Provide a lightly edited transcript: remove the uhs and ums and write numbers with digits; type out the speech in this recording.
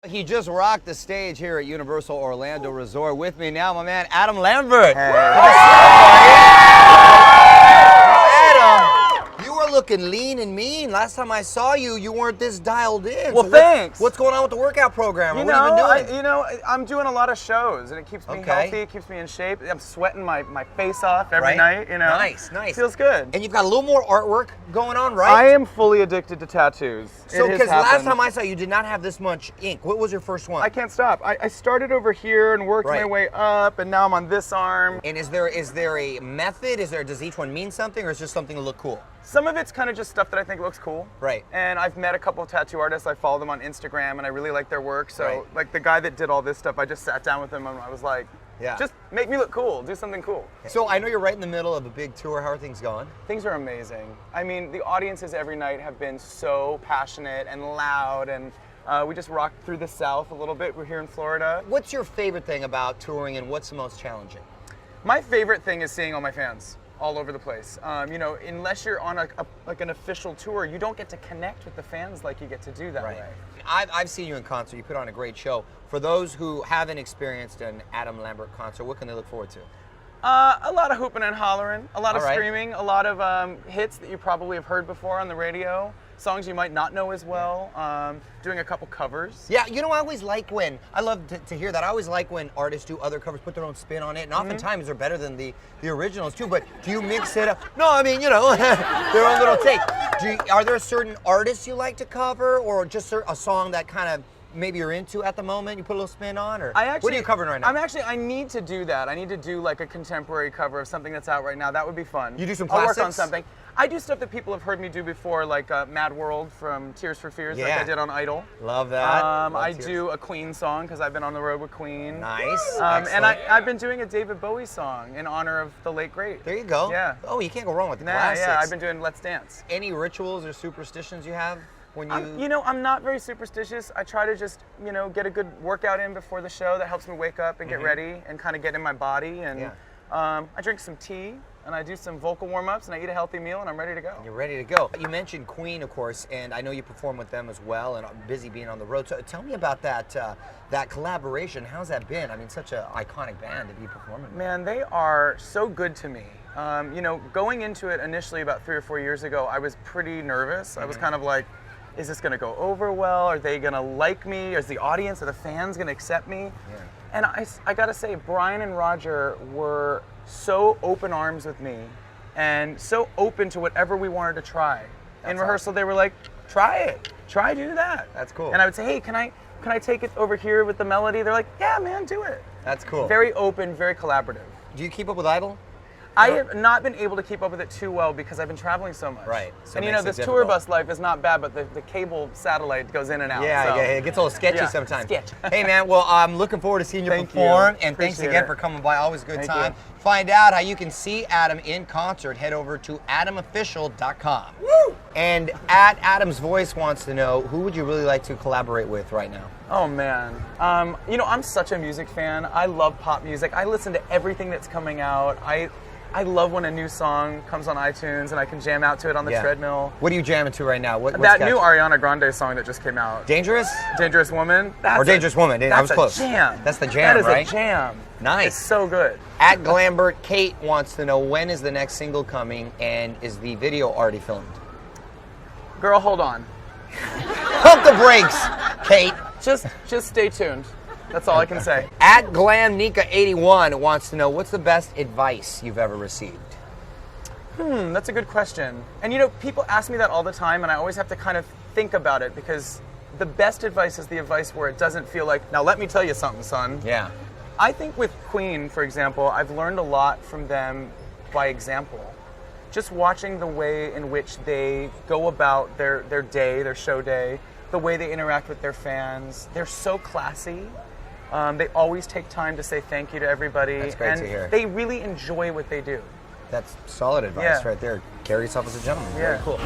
He just rocked the stage here at Universal Orlando Resort. With me now, my man, Adam Lambert. Hey. Adam, you were looking lean and mean. Last time I saw you, you weren't this dialed in. Well, thanks. What's going on with the workout program? What have you been doing? I'm doing a lot of shows, and it keeps me healthy, it keeps me in shape. I'm sweating my face off every night, you know. Nice. Feels good. And you've got a little more artwork going on, right? I am fully addicted to tattoos. So, because last time I saw you, did not have this much ink. What was your first one? I can't stop. I started over here and worked my way up, and now I'm on this arm. And is there a method? Does each one mean something, or is it just something to look cool? Some of it's kind of just stuff that I think looks cool. Right. And I've met a couple of tattoo artists. I follow them on Instagram, and I really like their work. So, like the guy that did all this stuff, I just sat down with him, and I was like, just make me look cool. Do something cool. So I know you're right in the middle of a big tour. How are things going? Things are amazing. I mean, the audiences every night have been so passionate and loud, and we just rocked through the South a little bit. We're here in Florida. What's your favorite thing about touring, and what's the most challenging? My favorite thing is seeing all my fans all over the place. You know, unless you're on like an official tour, you don't get to connect with the fans like you get to do that way. I've seen you in concert. You put on a great show. For those who haven't experienced an Adam Lambert concert, what can they look forward to? A lot of hooping and hollering, a lot of screaming, a lot of hits that you probably have heard before on the radio, songs you might not know as well, doing a couple covers. Yeah, you know, I always like when, I love to hear that. I always like when artists do other covers, put their own spin on it, and oftentimes they're better than the originals too, but do you mix it up? No, I mean, you know, their own little take. Are there certain artists you like to cover, or just a song that kind of maybe you're into at the moment, you put a little spin on, or what are you covering right now? I need to do that. I need to do like a contemporary cover of something that's out right now. That would be fun. You do some classics? I'll work on something. I do stuff that people have heard me do before, like Mad World from Tears for Fears, like I did on Idol. Love that. I do a Queen song, because I've been on the road with Queen. Nice. And I've been doing a David Bowie song in honor of the late great. There you go. Yeah. Oh, you can't go wrong with the classics. Yeah, I've been doing Let's Dance. Any rituals or superstitions you have? When you... You know, I'm not very superstitious. I try to just, you know, get a good workout in before the show. That helps me wake up and get ready and kind of get in my body. And I drink some tea, and I do some vocal warm-ups, and I eat a healthy meal, and I'm ready to go. You're ready to go. You mentioned Queen, of course, and I know you perform with them as well, and are busy being on the road. So tell me about that that collaboration. How's that been? I mean, such an iconic band to be performing with. Man, they are so good to me. You know, going into it initially about 3 or 4 years ago, I was pretty nervous. I was kind of like, is this gonna go over well? Are they gonna like me? Is the audience, are the fans gonna accept me? Yeah. And I gotta say, Brian and Roger were so open arms with me and so open to whatever we wanted to try. In rehearsal, they were like, try it, do that. That's cool. And I would say, hey, can I take it over here with the melody? They're like, yeah, man, do it. That's cool. Very open, very collaborative. Do you keep up with Idol? I have not been able to keep up with it too well because I've been traveling so much. Right. So and you know, this tour bus life is not bad, but the cable satellite goes in and out. Yeah, so. it gets a little sketchy sometimes. Sketch. Hey man, well, I'm looking forward to seeing you perform, and thanks again for coming by. Always a good time. Find out how you can see Adam in concert, head over to adamofficial.com. Woo! And at Adam's Voice wants to know, who would you really like to collaborate with right now? Oh man, you know, I'm such a music fan. I love pop music. I listen to everything that's coming out. I love when a new song comes on iTunes and I can jam out to it on the treadmill. What are you jamming to right now? That new Ariana Grande song that just came out. Dangerous? Dangerous Woman. Dangerous Woman. I was close. That's a jam. That's the jam, right? That is a jam. Nice. It's so good. At Lambert, Kate wants to know, when is the next single coming, and is the video already filmed? Girl, hold on. Pump the brakes, Kate. Just stay tuned. That's all I can say. At GlamNika81 wants to know, what's the best advice you've ever received? That's a good question. And you know, people ask me that all the time, and I always have to kind of think about it, because the best advice is the advice where it doesn't feel like, now let me tell you something, son. Yeah. I think with Queen, for example, I've learned a lot from them by example. Just watching the way in which they go about their day, their show day, the way they interact with their fans. They're so classy. They always take time to say thank you to everybody. That's great to hear. They really enjoy what they do. That's solid advice right there. Carry yourself as a gentleman. Yeah. Very cool.